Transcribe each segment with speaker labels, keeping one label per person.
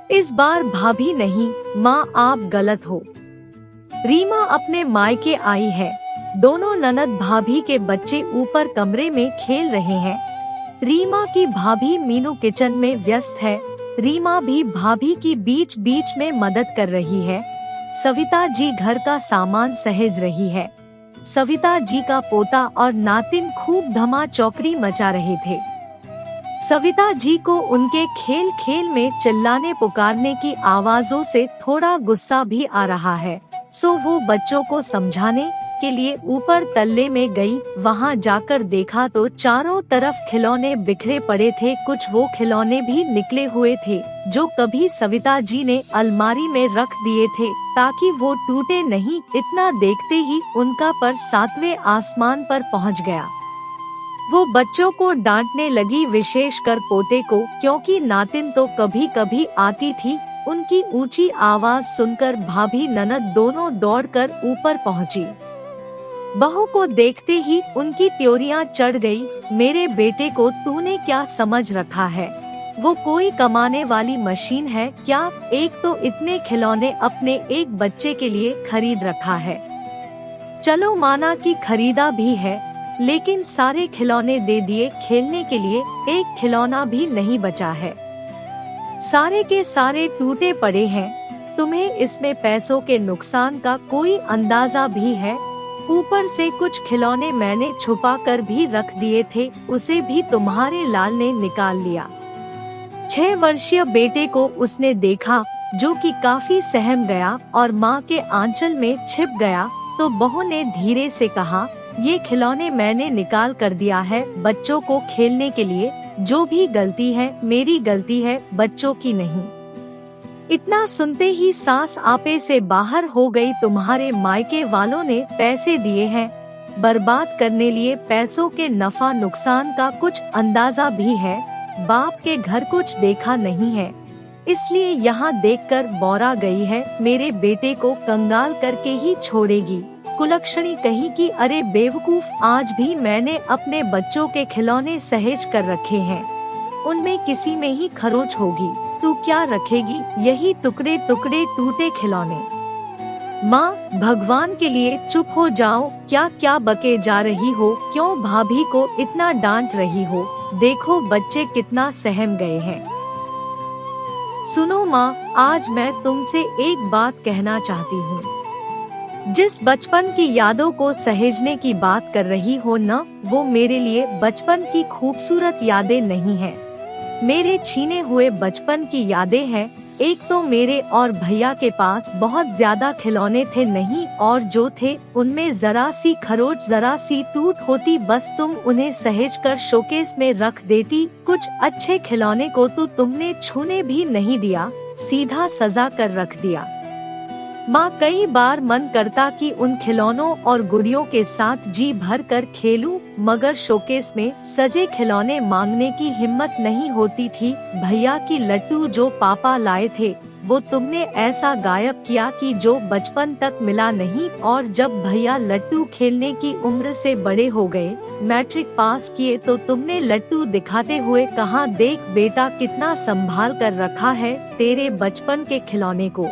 Speaker 1: इस बार भाभी नहीं माँ, आप गलत हो। रीमा अपने मायके आई है। दोनों ननद भाभी के बच्चे ऊपर कमरे में खेल रहे हैं। रीमा की भाभी मीनू किचन में व्यस्त है। रीमा भी भाभी की बीच बीच में मदद कर रही है। सविता जी घर का सामान सहेज रही है। सविता जी का पोता और नातिन खूब धमा चौकड़ी मचा रहे थे। सविता जी को उनके खेल खेल में चिल्लाने पुकारने की आवाजों से थोड़ा गुस्सा भी आ रहा है। सो वो बच्चों को समझाने के लिए ऊपर तल्ले में गई। वहाँ जाकर देखा तो चारों तरफ खिलौने बिखरे पड़े थे। कुछ वो खिलौने भी निकले हुए थे जो कभी सविता जी ने अलमारी में रख दिए थे ताकि वो टूटे नहीं। इतना देखते ही उनका पर 7वें आसमान पर पहुँच गया। वो बच्चों को डांटने लगी, विशेषकर पोते को, क्योंकि नातिन तो कभी कभी आती थी। उनकी ऊंची आवाज सुनकर भाभी ननद दोनों दौड़कर ऊपर पहुंची। बहू को देखते ही उनकी त्योरियां चढ़ गई। मेरे बेटे को तूने क्या समझ रखा है? वो कोई कमाने वाली मशीन है क्या? एक तो इतने खिलौने अपने एक बच्चे के लिए खरीद रखा है। चलो माना कि खरीदा भी है, लेकिन सारे खिलौने दे दिए खेलने के लिए, एक खिलौना भी नहीं बचा है। सारे के सारे टूटे पड़े हैं। तुम्हें इसमें पैसों के नुकसान का कोई अंदाजा भी है? ऊपर से कुछ खिलौने मैंने छुपा कर भी रख दिए थे, उसे भी तुम्हारे लाल ने निकाल लिया। 6 वर्षीय बेटे को उसने देखा जो कि काफी सहम गया और माँ के आंचल में छिप गया। तो बहू ने धीरे से कहा, ये खिलौने मैंने निकाल कर दिया है बच्चों को खेलने के लिए। जो भी गलती है मेरी गलती है, बच्चों की नहीं। इतना सुनते ही सांस आपे से बाहर हो गई। तुम्हारे मायके वालों ने पैसे दिए हैं बर्बाद करने लिए, पैसों के नफा नुकसान का कुछ अंदाजा भी है। बाप के घर कुछ देखा नहीं है, इसलिए यहाँ देखकर बौरा गई है। मेरे बेटे को कंगाल करके ही छोड़ेगी। कुलक्षणी कही कि अरे बेवकूफ, आज भी मैंने अपने बच्चों के खिलौने सहेज कर रखे हैं, उनमें किसी में ही खरोच होगी। तू क्या रखेगी यही टुकड़े टुकड़े टूटे खिलौने? माँ भगवान के लिए चुप हो जाओ। क्या क्या बके जा रही हो? क्यों भाभी को इतना डांट रही हो? देखो बच्चे कितना सहम गए हैं। सुनो माँ, आज मैं तुमसे एक बात कहना चाहती हूँ। जिस बचपन की यादों को सहेजने की बात कर रही हो न, वो मेरे लिए बचपन की खूबसूरत यादें नहीं है, मेरे छीने हुए बचपन की यादें हैं। एक तो मेरे और भैया के पास बहुत ज्यादा खिलौने थे नहीं, और जो थे उनमें जरा सी खरोच, जरा सी टूट होती, बस तुम उन्हें सहेज कर शोकेस में रख देती। कुछ अच्छे खिलौने को तो तुमने छूने भी नहीं दिया, सीधा सजा कर रख दिया। माँ कई बार मन करता कि उन खिलौनों और गुड़ियों के साथ जी भर कर खेलूं, मगर शोकेस में सजे खिलौने मांगने की हिम्मत नहीं होती थी। भैया की लट्टू जो पापा लाए थे वो तुमने ऐसा गायब किया कि जो बचपन तक मिला नहीं। और जब भैया लट्टू खेलने की उम्र से बड़े हो गए, मैट्रिक पास किए, तो तुमने लट्टू दिखाते हुए कहा, देख बेटा कितना संभाल कर रखा है तेरे बचपन के खिलौने को।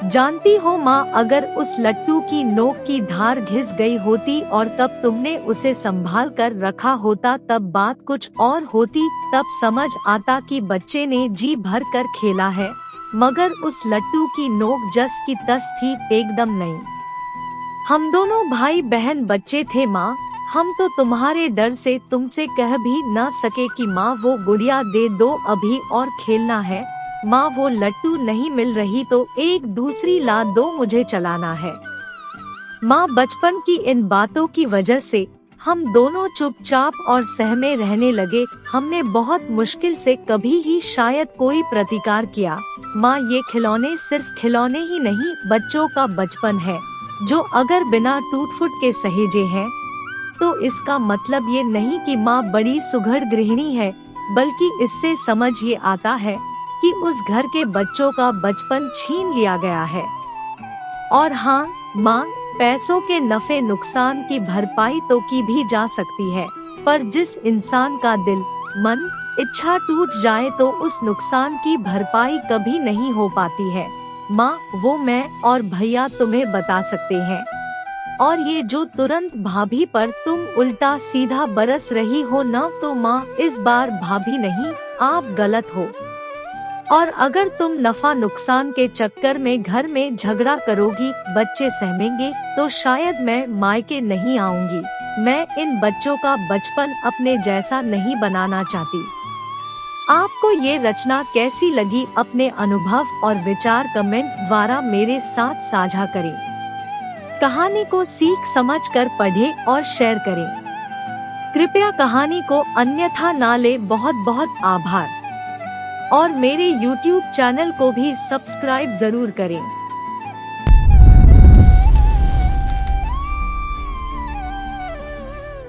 Speaker 1: जानती हो माँ, अगर उस लट्टू की नोक की धार घिस गई होती और तब तुमने उसे संभाल कर रखा होता, तब बात कुछ और होती। तब समझ आता कि बच्चे ने जी भर कर खेला है, मगर उस लट्टू की नोक जस की तस थी, एकदम नहीं। हम दोनों भाई बहन बच्चे थे माँ, हम तो तुम्हारे डर से तुमसे कह भी न सके कि माँ वो गुड़िया दे दो अभी और खेलना है। माँ वो लट्टू नहीं मिल रही तो एक दूसरी ला दो, मुझे चलाना है। माँ बचपन की इन बातों की वजह से हम दोनों चुपचाप और सहमे रहने लगे। हमने बहुत मुश्किल से कभी ही शायद कोई प्रतिकार किया। माँ ये खिलौने सिर्फ खिलौने ही नहीं, बच्चों का बचपन है, जो अगर बिना टूट फूट के सहेजे हैं तो इसका मतलब ये नहीं कि माँ बड़ी सुघड़ गृहिणी है, बल्कि इससे समझ ये आता है कि उस घर के बच्चों का बचपन छीन लिया गया है। और हाँ माँ, पैसों के नफे नुकसान की भरपाई तो की भी जा सकती है, पर जिस इंसान का दिल, मन, इच्छा टूट जाए तो उस नुकसान की भरपाई कभी नहीं हो पाती है। माँ, वो मैं और भैया तुम्हें बता सकते हैं। और ये जो तुरंत भाभी पर तुम उल्टा सीधा बरस रही हो न, तो माँ इस बार भाभी नहीं, आप गलत हो। और अगर तुम नफा नुकसान के चक्कर में घर में झगड़ा करोगी, बच्चे सहमेंगे, तो शायद मैं मायके नहीं आऊंगी। मैं इन बच्चों का बचपन अपने जैसा नहीं बनाना चाहती। आपको ये रचना कैसी लगी, अपने अनुभव और विचार कमेंट द्वारा मेरे साथ साझा करें। कहानी को सीख समझ कर पढ़ें और शेयर करें। कृपया कहानी को अन्यथा ना ले। बहुत बहुत आभार। और मेरे YouTube चैनल को भी सब्सक्राइब जरूर करें।